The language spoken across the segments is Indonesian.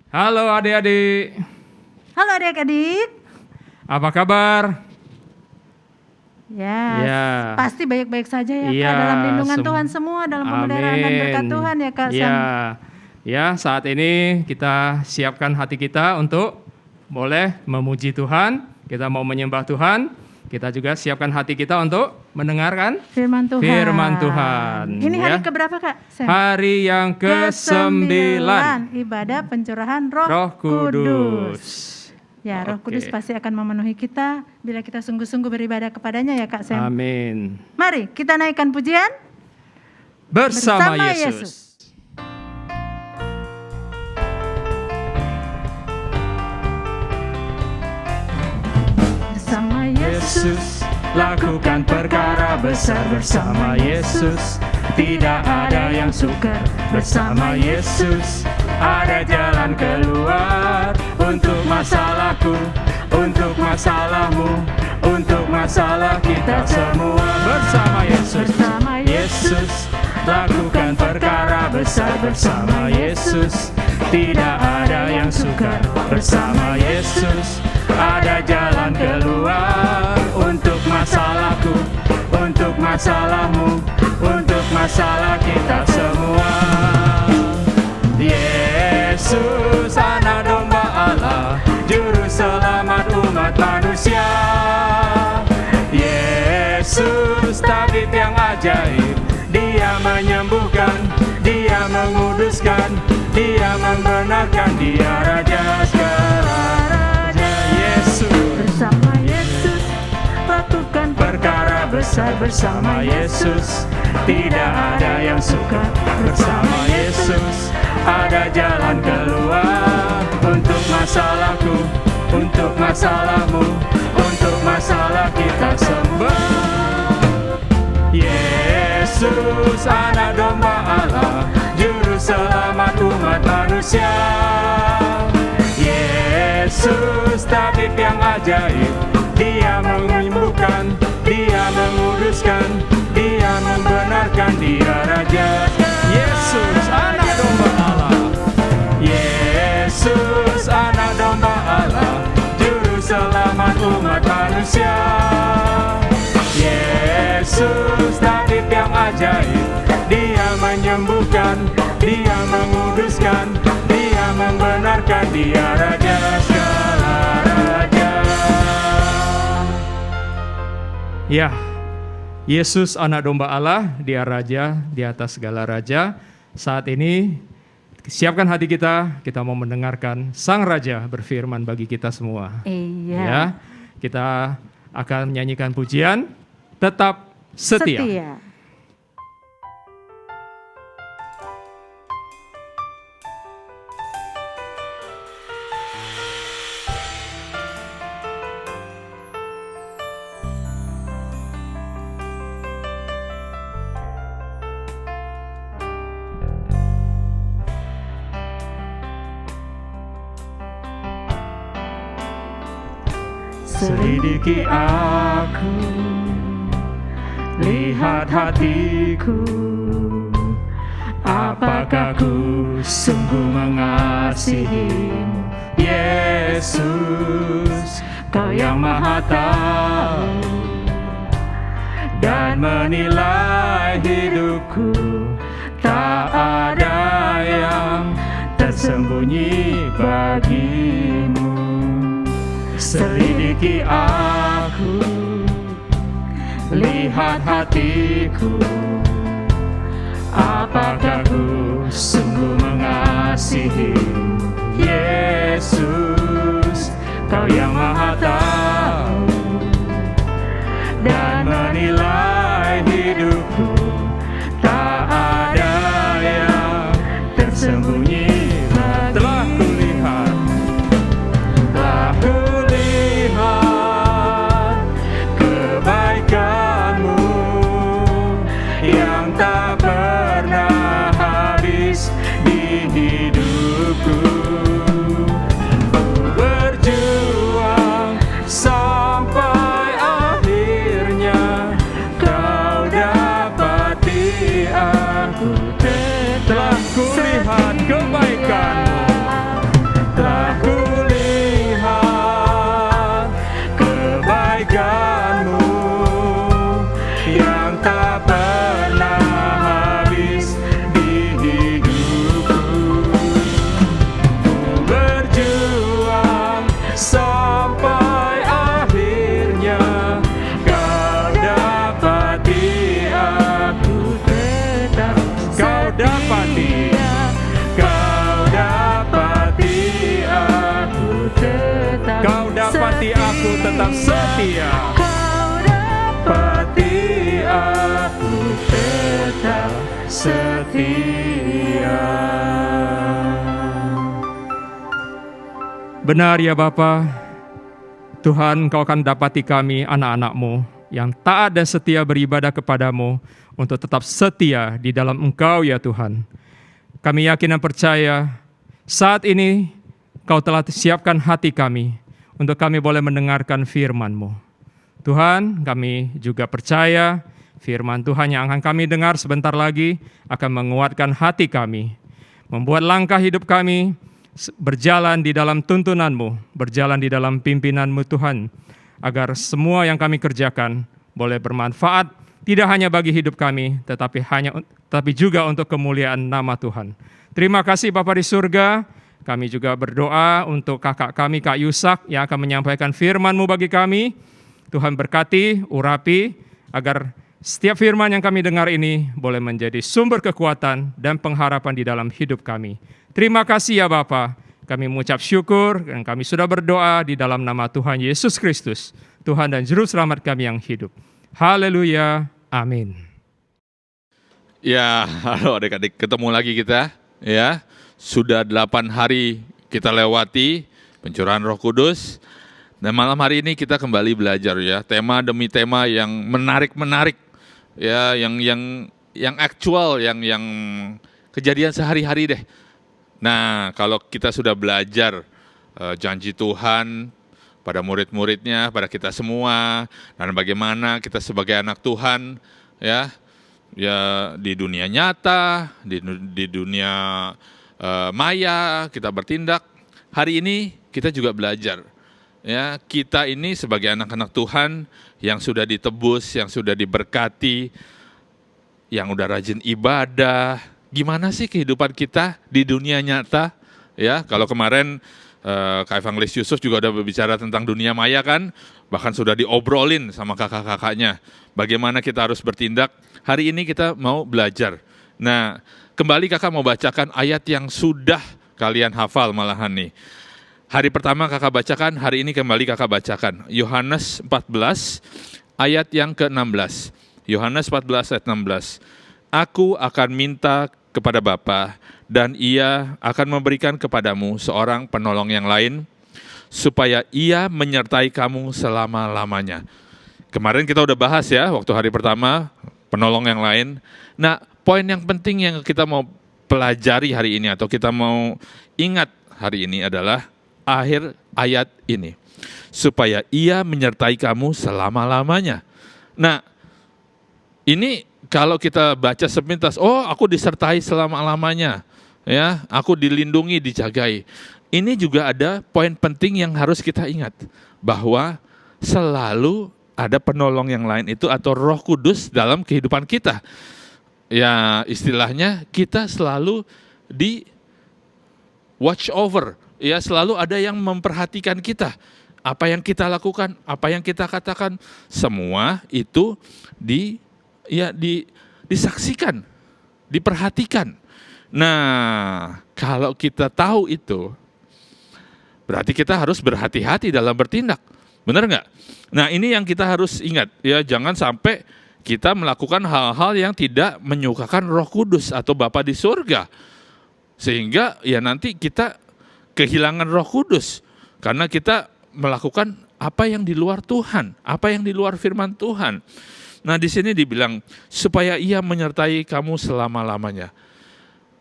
Halo adik-adik, Halo adik-adik. apa kabar? Ya, Ya, pasti baik-baik saja ya iya, Kak, dalam lindungan Tuhan semua, dalam pemeliharaan dan berkat amin. Tuhan ya Kak. Ya, ya saat ini kita siapkan hati kita untuk boleh memuji Tuhan, kita mau menyembah Tuhan, kita juga siapkan hati kita untuk mendengarkan Firman Tuhan. firman Tuhan. Ini hari ya. keberapa Kak? Hari yang ke-9, ibadah pencurahan Roh, Roh Kudus. Ya, Roh Oke. Kudus pasti akan memenuhi kita bila kita sungguh-sungguh beribadah kepadanya ya Kak Sam. Amin. Mari kita naikkan pujian Bersama bersama Yesus. Yesus. Bersama Yesus, lakukan perkara besar bersama Yesus. Tidak ada yang sukar bersama Yesus. Ada jalan keluar untuk masalahku, untuk masalahmu, untuk masalah kita semua. Bersama Yesus, Bersama Yesus, lakukan perkara besar bersama Yesus. Tidak ada yang sukar bersama Yesus. Ada jalan keluar untuk masalahku, untuk masalahmu, untuk masalah kita semua. Yesus, Anak Domba Allah, Juru Selamat umat manusia. Yesus, Tabib yang ajaib, Dia menyembuhkan, Dia menguduskan, Dia membenarkan, Dia Raja segala raja. Yesus, Bersama Yesus lakukan perkara besar bersama Yesus. Tidak ada yang suka bersama Yesus. Ada jalan keluar untuk masalahku, untuk masalahmu, untuk masalah kita semua. Yesus, Anak Domba Allah, Juru Selamat umat manusia. Yesus, Tabib yang ajaib, Dia menyembuhkan, Dia menguduskan, Dia membenarkan, Dia Raja. Yesus, Anak Domba Allah. Yesus, Anak Domba Allah, Juru Selamat umat manusia. Yesus, Tabib yang ajaib, Dia menyembuhkan, Dia menguduskan, Dia membenarkan, Dia Raja segala raja. Ya, Yesus Anak Domba Allah, Dia Raja di atas segala raja. Saat ini siapkan hati kita mau mendengarkan Sang Raja berfirman bagi kita semua. Iya. Ya, kita akan menyanyikan pujian Tetap Setia. Selidiki aku, lihat hatiku, apakah ku sungguh mengasihimu, Yesus, Kau yang Maha Tahu dan menilai hidupku. Tak ada yang tersembunyi bagimu. Selidiki aku, lihat hatiku, apakah ku sungguh mengasihimu, Yesus, Kau yang Maha Tahu dan menilai hidupku. Tak ada yang tersembunyi. Telah kulihat kebaikan-Mu yang tak pernah habis di hidupku. Ku berjuang sampai akhirnya Kau dapati aku. Telah kulihat kebaikan-Mu tetap setia. Kau dapati Aku tetap setia. Benar ya Bapa, Tuhan, Engkau akan dapati kami anak-anak-Mu yang taat dan setia beribadah kepadamu untuk tetap setia di dalam Engkau ya Tuhan. Kami yakin dan percaya saat ini Kau telah siapkan hati kami untuk kami boleh mendengarkan firman-Mu. Tuhan, kami juga percaya firman Tuhan yang akan kami dengar sebentar lagi akan menguatkan hati kami, membuat langkah hidup kami berjalan di dalam tuntunan-Mu, berjalan di dalam pimpinan-Mu Tuhan, agar semua yang kami kerjakan boleh bermanfaat, tidak hanya bagi hidup kami, tetapi juga untuk kemuliaan nama Tuhan. Terima kasih Bapa di surga, kami juga berdoa untuk kakak kami, Kak Yusak, yang akan menyampaikan firman-Mu bagi kami. Tuhan berkati, urapi, agar setiap firman yang kami dengar ini boleh menjadi sumber kekuatan dan pengharapan di dalam hidup kami. Terima kasih ya Bapa, kami mengucap syukur dan kami sudah berdoa di dalam nama Tuhan Yesus Kristus, Tuhan dan Juru Selamat kami yang hidup. Haleluya, amin. Ya, halo adik-adik, ketemu lagi kita. Ya, sudah 8 hari kita lewati pencurahan Roh Kudus. Dan malam hari ini kita kembali belajar ya, tema demi tema yang menarik-menarik. Ya, yang aktual, yang kejadian sehari-hari deh. Nah, kalau kita sudah belajar janji Tuhan pada murid-muridnya, pada kita semua, dan bagaimana kita sebagai anak Tuhan, ya di dunia nyata, di dunia maya kita bertindak. Hari ini kita juga belajar, ya kita ini sebagai anak-anak Tuhan yang sudah ditebus, yang sudah diberkati, yang udah rajin ibadah. Gimana sih kehidupan kita di dunia nyata? Ya, kalau kemarin Kak Evangelis Yusuf juga udah berbicara tentang dunia maya kan, bahkan sudah diobrolin sama kakak-kakaknya. Bagaimana kita harus bertindak? Hari ini kita mau belajar. Nah, kembali kakak mau bacakan ayat yang sudah kalian hafal malahan nih. Hari pertama kakak bacakan, hari ini kembali kakak bacakan. Yohanes 14 ayat yang ke-16. Yohanes 14 ayat 16. Aku akan minta kepada Bapa dan Ia akan memberikan kepadamu seorang penolong yang lain supaya Ia menyertai kamu selama-lamanya. Kemarin kita udah bahas ya waktu hari pertama penolong yang lain. Nah, poin yang penting yang kita mau pelajari hari ini atau kita mau ingat hari ini adalah akhir ayat ini. Supaya Ia menyertai kamu selama-lamanya. Nah, ini kalau kita baca sepintas, oh aku disertai selama-lamanya, ya, aku dilindungi, dijagai. Ini juga ada poin penting yang harus kita ingat, bahwa selalu ada penolong yang lain itu atau Roh Kudus dalam kehidupan kita. Ya, istilahnya kita selalu di watch over, ya selalu ada yang memperhatikan kita. Apa yang kita lakukan, apa yang kita katakan, semua itu disaksikan, diperhatikan. Nah, kalau kita tahu itu, berarti kita harus berhati-hati dalam bertindak. Benar nggak? Nah, ini yang kita harus ingat. Ya, jangan sampai kita melakukan hal-hal yang tidak menyukakan Roh Kudus atau Bapa di surga. Sehingga ya nanti kita kehilangan Roh Kudus. Karena kita melakukan apa yang di luar Tuhan, apa yang di luar firman Tuhan. Nah, di sini dibilang supaya Ia menyertai kamu selama-lamanya.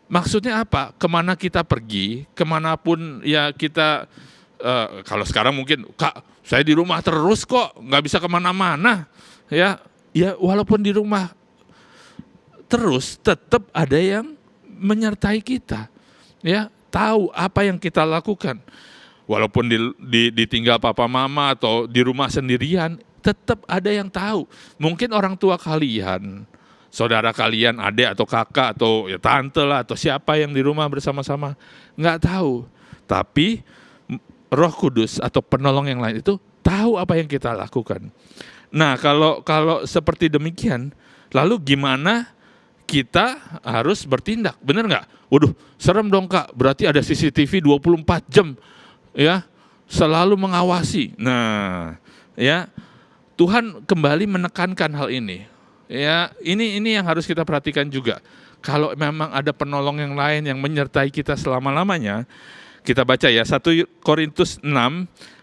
Maksudnya apa? Kemana kita pergi, kemanapun ya kita, kalau sekarang mungkin, Kak, saya di rumah terus kok, nggak bisa kemana-mana. Ya, walaupun di rumah terus, tetap ada yang menyertai kita. Ya, tahu apa yang kita lakukan. Walaupun ditinggal papa mama atau di rumah sendirian, tetap ada yang tahu. Mungkin orang tua kalian, saudara kalian, adik atau kakak atau ya tante lah atau siapa yang di rumah bersama-sama, nggak tahu. Tapi Roh Kudus atau penolong yang lain itu tahu apa yang kita lakukan. Nah, kalau seperti demikian, lalu gimana kita harus bertindak? Benar nggak? Waduh, serem dong Kak. Berarti ada CCTV 24 jam, ya, selalu mengawasi. Nah, Ya, Tuhan kembali menekankan hal ini. Ya, ini yang harus kita perhatikan juga. Kalau memang ada penolong yang lain yang menyertai kita selama-lamanya, kita baca ya 1 Korintus 6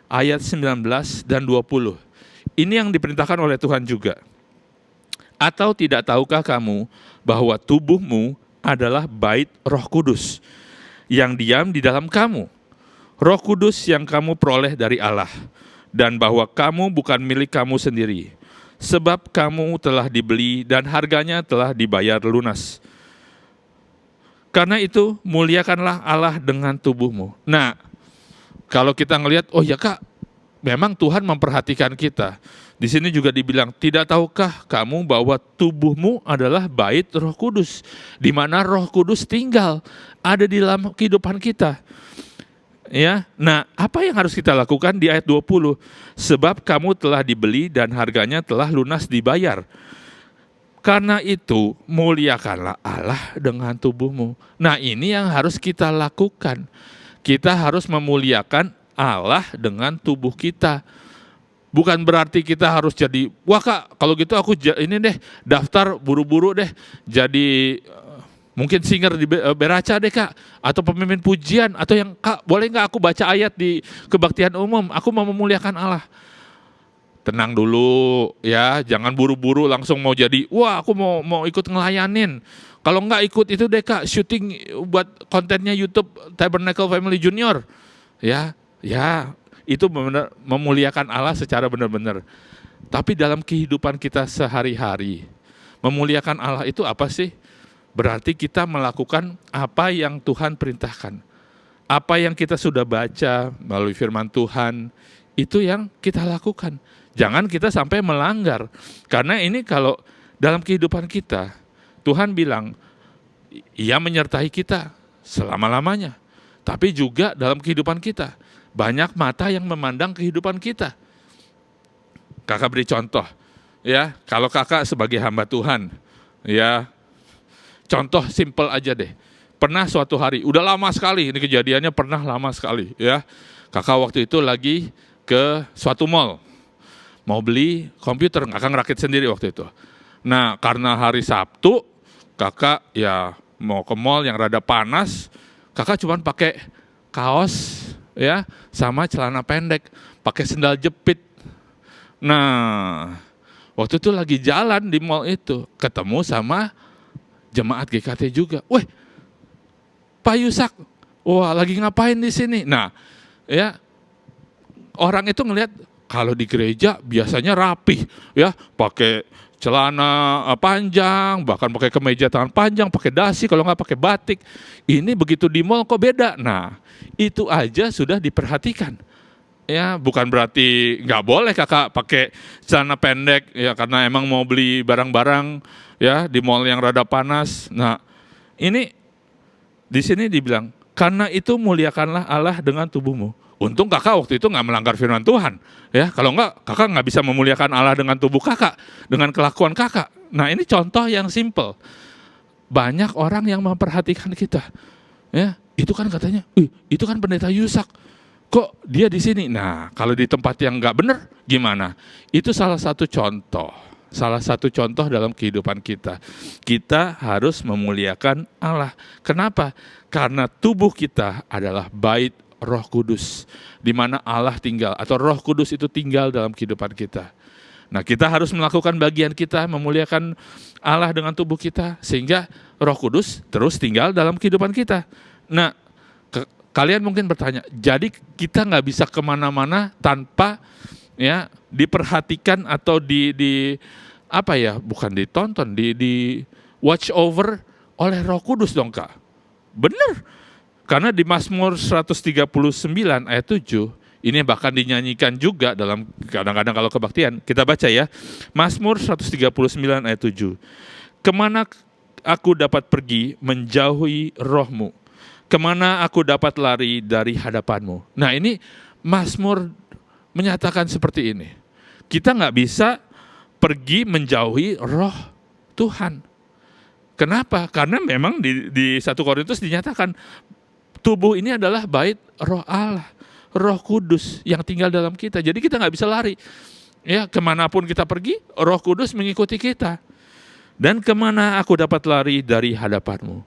ayat 19 dan 20. Ini yang diperintahkan oleh Tuhan juga. Atau tidak tahukah kamu bahwa tubuhmu adalah bait Roh Kudus yang diam di dalam kamu, Roh Kudus yang kamu peroleh dari Allah, dan bahwa kamu bukan milik kamu sendiri, sebab kamu telah dibeli dan harganya telah dibayar lunas. Karena itu muliakanlah Allah dengan tubuhmu. Nah, kalau kita ngelihat, oh ya Kak, memang Tuhan memperhatikan kita. Di sini juga dibilang, tidak tahukah kamu bahwa tubuhmu adalah bait Roh Kudus, di mana Roh Kudus tinggal, ada di dalam kehidupan kita. Ya, nah apa yang harus kita lakukan di ayat 20? Sebab kamu telah dibeli dan harganya telah lunas dibayar. Karena itu muliakanlah Allah dengan tubuhmu. Nah ini yang harus kita lakukan. Kita harus memuliakan Allah dengan tubuh kita. Bukan berarti kita harus jadi, wah Kak, kalau gitu aku ini deh, daftar buru-buru deh, jadi mungkin singer di Beraca deh Kak, atau pemimpin pujian, atau yang Kak, boleh nggak aku baca ayat di kebaktian umum, aku mau memuliakan Allah. Tenang dulu ya, jangan buru-buru langsung mau jadi, wah aku mau ikut ngelayanin. Kalau nggak ikut itu deh Kak, syuting buat kontennya YouTube Tabernacle Family Junior. Ya, itu benar memuliakan Allah secara benar-benar. Tapi dalam kehidupan kita sehari-hari, memuliakan Allah itu apa sih? Berarti kita melakukan apa yang Tuhan perintahkan. Apa yang kita sudah baca melalui firman Tuhan, itu yang kita lakukan. Jangan kita sampai melanggar. Karena ini kalau dalam kehidupan kita, Tuhan bilang, Ia menyertai kita selama-lamanya. Tapi juga dalam kehidupan kita, banyak mata yang memandang kehidupan kita. Kakak beri contoh, ya, kalau kakak sebagai hamba Tuhan, ya, contoh simple aja deh. Pernah suatu hari, udah lama sekali, ini kejadiannya pernah lama sekali, ya. Kakak waktu itu lagi ke suatu mall, mau beli komputer, kakak ngerakit sendiri waktu itu. Nah, karena hari Sabtu, kakak ya mau ke mall yang rada panas, kakak cuma pakai kaos, ya, sama celana pendek, pakai sendal jepit. Nah, waktu itu lagi jalan di mall itu, ketemu sama jemaat GKT juga. Weh, Pak Yusak, wah lagi ngapain di sini? Nah, ya, orang itu ngelihat kalau di gereja biasanya rapih, ya, pakai celana panjang, bahkan pakai kemeja tangan panjang, pakai dasi, kalau nggak pakai batik. Ini begitu di mall kok beda. Nah, itu aja sudah diperhatikan. Ya, bukan berarti nggak boleh kakak pakai celana pendek, ya karena emang mau beli barang-barang, ya di mall yang rada panas. Nah, ini di sini dibilang, karena itu muliakanlah Allah dengan tubuhmu. Untung kakak waktu itu nggak melanggar firman Tuhan, ya. Kalau nggak, kakak nggak bisa memuliakan Allah dengan tubuh kakak, dengan kelakuan kakak. Nah, ini contoh yang simple. Banyak orang yang memperhatikan kita, ya. Itu kan katanya, itu kan pendeta Yusak, kok dia di sini? Nah, kalau di tempat yang nggak benar, gimana? Itu salah satu contoh dalam kehidupan kita. Kita harus memuliakan Allah. Kenapa? Karena tubuh kita adalah bait Roh Kudus, di mana Allah tinggal, atau Roh Kudus itu tinggal dalam kehidupan kita. Nah, kita harus melakukan bagian kita, memuliakan Allah dengan tubuh kita, sehingga Roh Kudus terus tinggal dalam kehidupan kita. Nah, kalian mungkin bertanya, jadi kita nggak bisa kemana-mana tanpa ya diperhatikan atau apa ya, bukan ditonton, di watch over oleh Roh Kudus dong Kak? Bener. Karena di Mazmur 139 ayat 7, ini bahkan dinyanyikan juga dalam kadang-kadang kalau kebaktian. Kita baca ya, Mazmur 139 ayat 7. Kemana aku dapat pergi menjauhi rohmu? Kemana aku dapat lari dari hadapanmu? Nah, ini Mazmur menyatakan seperti ini. Kita nggak bisa pergi menjauhi roh Tuhan. Kenapa? Karena memang di 1 Korintus dinyatakan, tubuh ini adalah bait Roh Allah, Roh Kudus yang tinggal dalam kita. Jadi kita nggak bisa lari. Ya, kemanapun kita pergi, Roh Kudus mengikuti kita. Dan kemana aku dapat lari dari hadapanmu?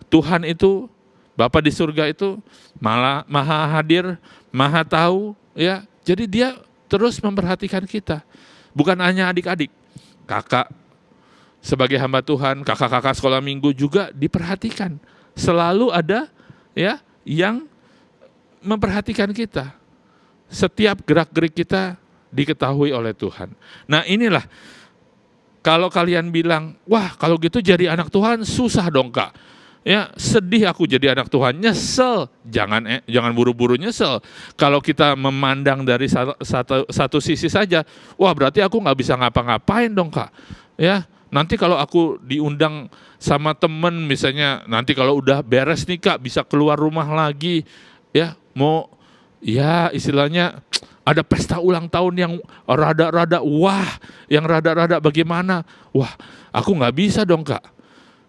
Tuhan itu, Bapa di surga itu maha hadir, maha tahu, ya. Jadi dia terus memperhatikan kita. Bukan hanya adik-adik, kakak sebagai hamba Tuhan, kakak-kakak sekolah minggu juga diperhatikan. Selalu ada ya yang memperhatikan kita. Setiap gerak-gerik kita diketahui oleh Tuhan. Nah inilah, kalau kalian bilang, wah kalau gitu jadi anak Tuhan susah dong Kak. Ya sedih aku jadi anak Tuhan, nyesel. Jangan buru-buru nyesel. Kalau kita memandang dari satu sisi saja, wah berarti aku nggak bisa ngapa-ngapain dong Kak. Ya nanti kalau aku diundang sama temen misalnya, nanti kalau udah beres nih Kak bisa keluar rumah lagi. Ya mau, ya istilahnya ada pesta ulang tahun yang rada-rada, wah, yang rada-rada bagaimana? Wah, aku nggak bisa dong Kak.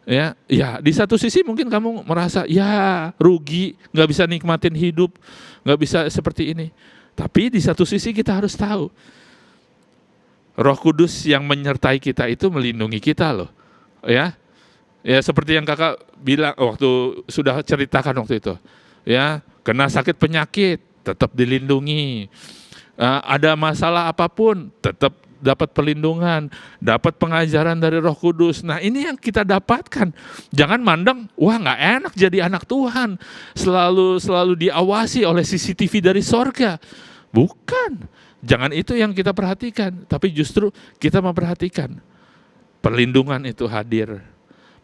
Ya, di satu sisi mungkin kamu merasa ya rugi, nggak bisa nikmatin hidup, nggak bisa seperti ini. Tapi di satu sisi kita harus tahu, Roh Kudus yang menyertai kita itu melindungi kita loh. Ya seperti yang kakak bilang waktu sudah ceritakan waktu itu. Ya, kena sakit penyakit tetap dilindungi. Ada masalah apapun tetap dapat perlindungan, dapat pengajaran dari Roh Kudus. Nah ini yang kita dapatkan. Jangan mandang, wah nggak enak jadi anak Tuhan, selalu diawasi oleh CCTV dari sorga. Bukan, jangan itu yang kita perhatikan, tapi justru kita memperhatikan perlindungan itu hadir,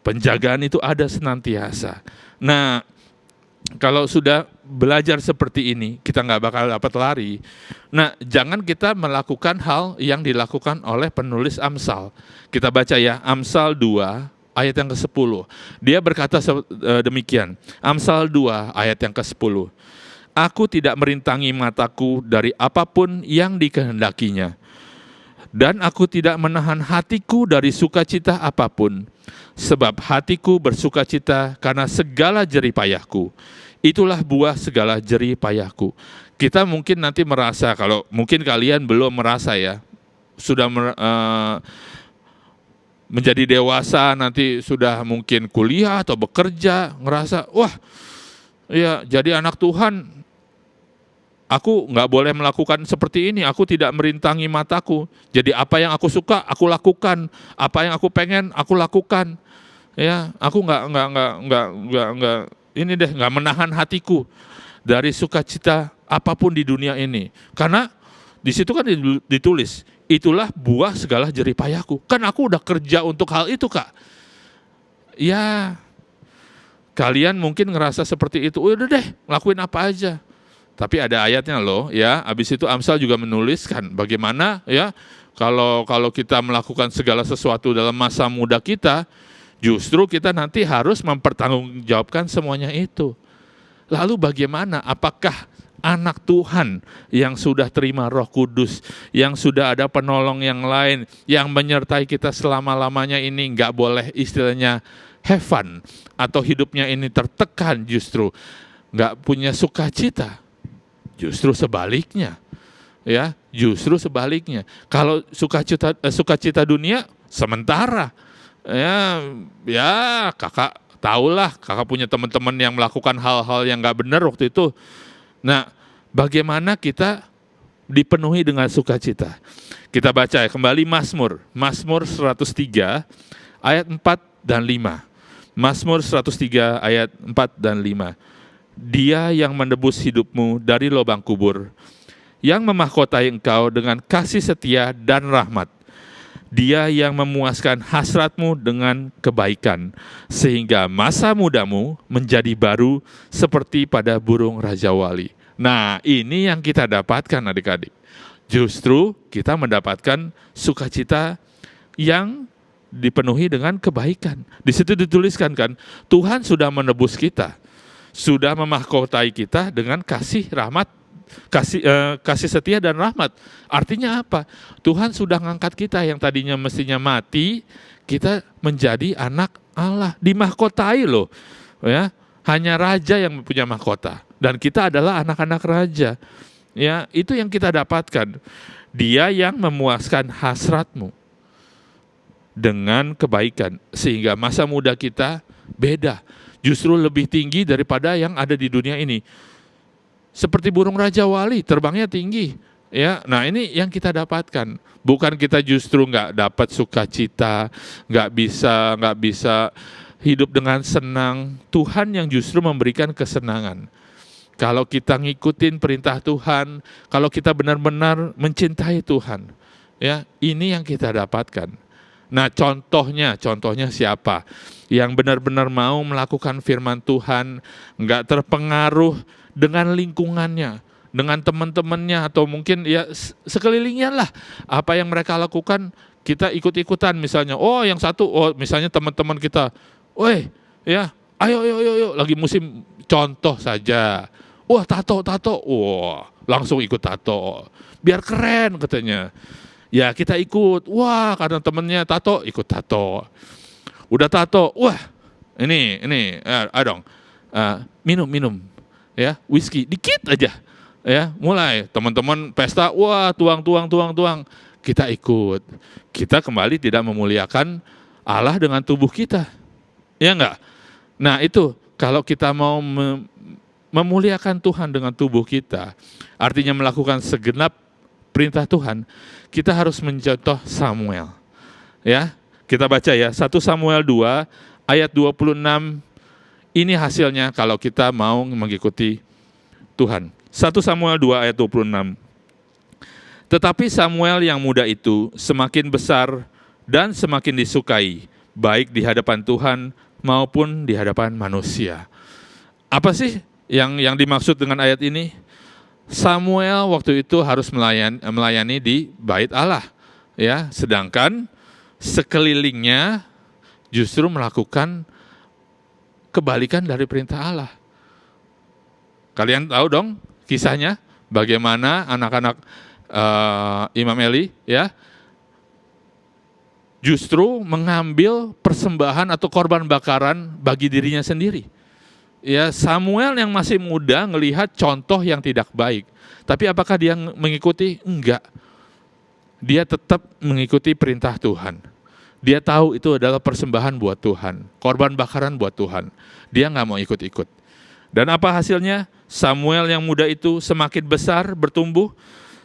penjagaan itu ada senantiasa. Nah kalau sudah belajar seperti ini, kita nggak bakal dapat lari. Nah, jangan kita melakukan hal yang dilakukan oleh penulis Amsal. Kita baca ya, Amsal 2 ayat yang ke-10. Dia berkata demikian, Amsal 2 ayat yang ke-10. Aku tidak merintangi mataku dari apapun yang dikehendakinya. Dan aku tidak menahan hatiku dari sukacita apapun. Sebab hatiku bersukacita karena segala jerih payahku. Itulah buah segala jerih payahku. Kita mungkin nanti merasa, kalau mungkin kalian belum merasa ya, sudah menjadi dewasa, nanti sudah mungkin kuliah atau bekerja, ngerasa, wah ya jadi anak Tuhan, aku nggak boleh melakukan seperti ini, aku tidak merintangi mataku. Jadi apa yang aku suka, aku lakukan. Apa yang aku pengen, aku lakukan. Ya, aku nggak menahan hatiku dari sukacita apapun di dunia ini. Karena di situ kan ditulis, itulah buah segala jerih payahku. Kan aku udah kerja untuk hal itu Kak. Ya, kalian mungkin ngerasa seperti itu. Udah deh, lakuin apa aja. Tapi ada ayatnya loh, ya. Habis itu Amsal juga menuliskan bagaimana ya kalau kita melakukan segala sesuatu dalam masa muda kita, justru kita nanti harus mempertanggungjawabkan semuanya itu. Lalu bagaimana? Apakah anak Tuhan yang sudah terima Roh Kudus, yang sudah ada penolong yang lain, yang menyertai kita selama-lamanya ini nggak boleh istilahnya have fun, atau hidupnya ini tertekan justru, nggak punya sukacita? Justru sebaliknya. Ya, justru sebaliknya. Kalau sukacita dunia sementara. Ya kakak tahulah, kakak punya teman-teman yang melakukan hal-hal yang nggak benar waktu itu. Nah, bagaimana kita dipenuhi dengan sukacita? Kita baca ya, kembali Mazmur 103 ayat 4 dan 5. Mazmur 103 ayat 4 dan 5. Dia yang menebus hidupmu dari lubang kubur, yang memahkotai engkau dengan kasih setia dan rahmat. Dia yang memuaskan hasratmu dengan kebaikan, sehingga masa mudamu menjadi baru seperti pada burung Raja Wali. Nah, ini yang kita dapatkan adik-adik. Justru kita mendapatkan sukacita yang dipenuhi dengan kebaikan. Di situ dituliskan kan, Tuhan sudah menebus kita, sudah memahkotai kita dengan kasih rahmat, kasih setia dan rahmat. Artinya apa? Tuhan sudah ngangkat kita yang tadinya mestinya mati, kita menjadi anak Allah, dimahkotai loh. Ya, hanya raja yang punya mahkota dan kita adalah anak-anak raja. Ya, itu yang kita dapatkan. Dia yang memuaskan hasratmu dengan kebaikan, sehingga masa muda kita beda, justru lebih tinggi daripada yang ada di dunia ini. Seperti burung Raja Wali, terbangnya tinggi. Ya, nah ini yang kita dapatkan. Bukan kita justru nggak dapat sukacita, nggak bisa hidup dengan senang. Tuhan yang justru memberikan kesenangan. Kalau kita ngikutin perintah Tuhan, kalau kita benar-benar mencintai Tuhan, ya ini yang kita dapatkan. Nah contohnya siapa? Yang benar-benar mau melakukan firman Tuhan, nggak terpengaruh dengan lingkungannya, dengan teman-temannya, atau mungkin ya sekelilingnya lah. Apa yang mereka lakukan, kita ikut-ikutan misalnya. Oh yang satu, misalnya teman-teman kita, woi ya ayo, lagi musim, contoh saja. Wah tato, wah langsung ikut tato, biar keren katanya. Ya kita ikut, wah karena temennya tato, ikut tato. Udah tato, wah ini, dong, minum, ya whisky dikit aja, ya mulai teman-teman pesta, wah tuang, kita ikut. Kita kembali tidak memuliakan Allah dengan tubuh kita, ya enggak? Nah itu kalau kita mau memuliakan Tuhan dengan tubuh kita, artinya melakukan segenap perintah Tuhan, kita harus mencontoh Samuel. Ya, kita baca ya, 1 Samuel 2 ayat 26. Ini hasilnya kalau kita mau mengikuti Tuhan. 1 Samuel 2 ayat 26. Tetapi Samuel yang muda itu semakin besar dan semakin disukai, baik di hadapan Tuhan maupun di hadapan manusia. Apa sih yang dimaksud dengan ayat ini? Samuel waktu itu harus melayani di bait Allah, ya. Sedangkan sekelilingnya justru melakukan kebalikan dari perintah Allah. Kalian tahu dong kisahnya, bagaimana anak-anak Imam Eli, ya, justru mengambil persembahan atau korban bakaran bagi dirinya sendiri. Ya, Samuel yang masih muda ngelihat contoh yang tidak baik. Tapi apakah dia mengikuti? Enggak. Dia tetap mengikuti perintah Tuhan. Dia tahu itu adalah persembahan buat Tuhan, korban bakaran buat Tuhan. Dia nggak mau ikut-ikut. Dan apa hasilnya? Samuel yang muda itu semakin besar, bertumbuh,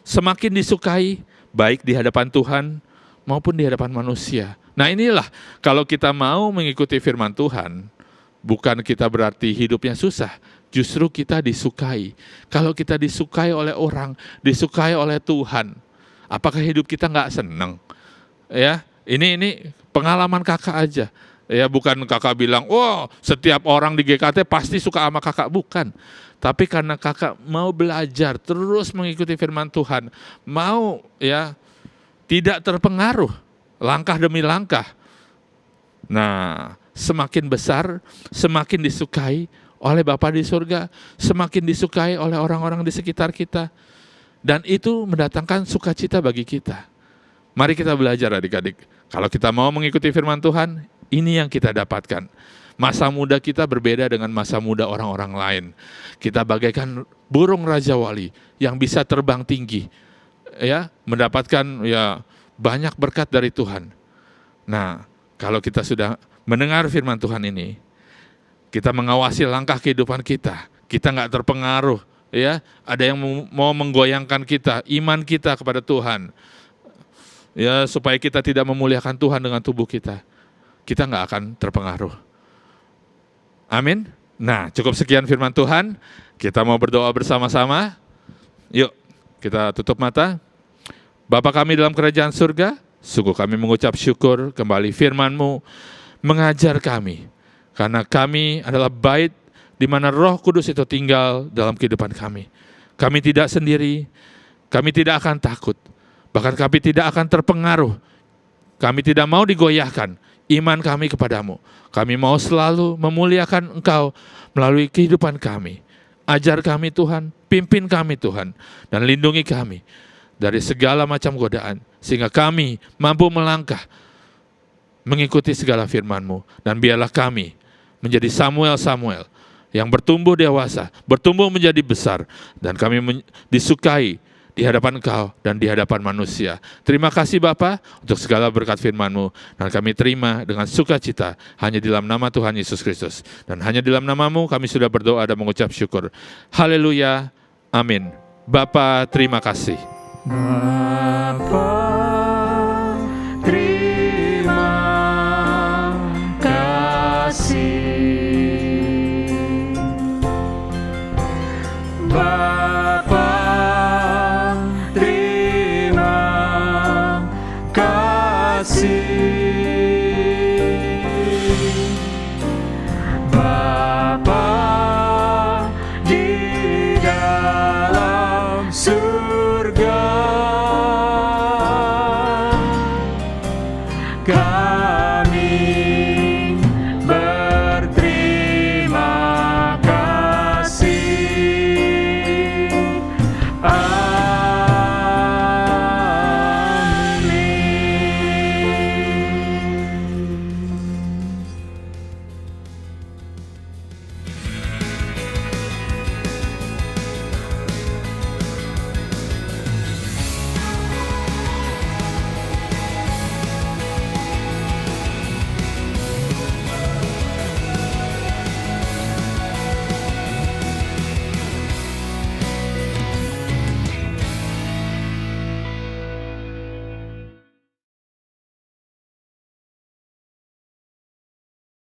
semakin disukai, baik di hadapan Tuhan maupun di hadapan manusia. Nah inilah, kalau kita mau mengikuti firman Tuhan, bukan kita berarti hidupnya susah, justru kita disukai. Kalau kita disukai oleh orang, disukai oleh Tuhan, apakah hidup kita nggak senang? Ya, ini pengalaman kakak aja. Ya, bukan kakak bilang, oh setiap orang di GKT pasti suka sama kakak, bukan. Tapi karena kakak mau belajar, terus mengikuti firman Tuhan, mau ya tidak terpengaruh langkah demi langkah. Nah, semakin besar, semakin disukai oleh Bapa di surga, semakin disukai oleh orang-orang di sekitar kita. Dan itu mendatangkan sukacita bagi kita. Mari kita belajar adik-adik. Kalau kita mau mengikuti firman Tuhan, ini yang kita dapatkan. Masa muda kita berbeda dengan masa muda orang-orang lain. Kita bagaikan burung Raja Wali yang bisa terbang tinggi, ya, mendapatkan ya banyak berkat dari Tuhan. Nah, kalau kita sudah mendengar firman Tuhan ini, kita mengawasi langkah kehidupan kita. Kita nggak terpengaruh, ya. Ada yang mau menggoyangkan kita, iman kita kepada Tuhan, ya, supaya kita tidak memuliakan Tuhan dengan tubuh kita. Kita nggak akan terpengaruh. Amin. Nah, cukup sekian firman Tuhan. Kita mau berdoa bersama-sama. Yuk, kita tutup mata. Bapa kami dalam kerajaan surga, sungguh kami mengucap syukur kembali firman-Mu mengajar kami. Karena kami adalah bait di mana Roh Kudus itu tinggal dalam kehidupan kami. Kami tidak sendiri, kami tidak akan takut, bahkan kami tidak akan terpengaruh. Kami tidak mau digoyahkan iman kami kepadamu. Kami mau selalu memuliakan Engkau melalui kehidupan kami. Ajar kami Tuhan, pimpin kami Tuhan, dan lindungi kami dari segala macam godaan, sehingga kami mampu melangkah mengikuti segala firman-Mu. Dan biarlah kami menjadi Samuel yang bertumbuh dewasa, bertumbuh menjadi besar, dan kami disukai di hadapan Engkau dan di hadapan manusia. Terima kasih Bapa untuk segala berkat firman-Mu, dan kami terima dengan sukacita hanya di dalam nama Tuhan Yesus Kristus. Dan hanya di dalam nama-Mu kami sudah berdoa dan mengucap syukur. Haleluya, amin. Bapa, terima kasih. Bapa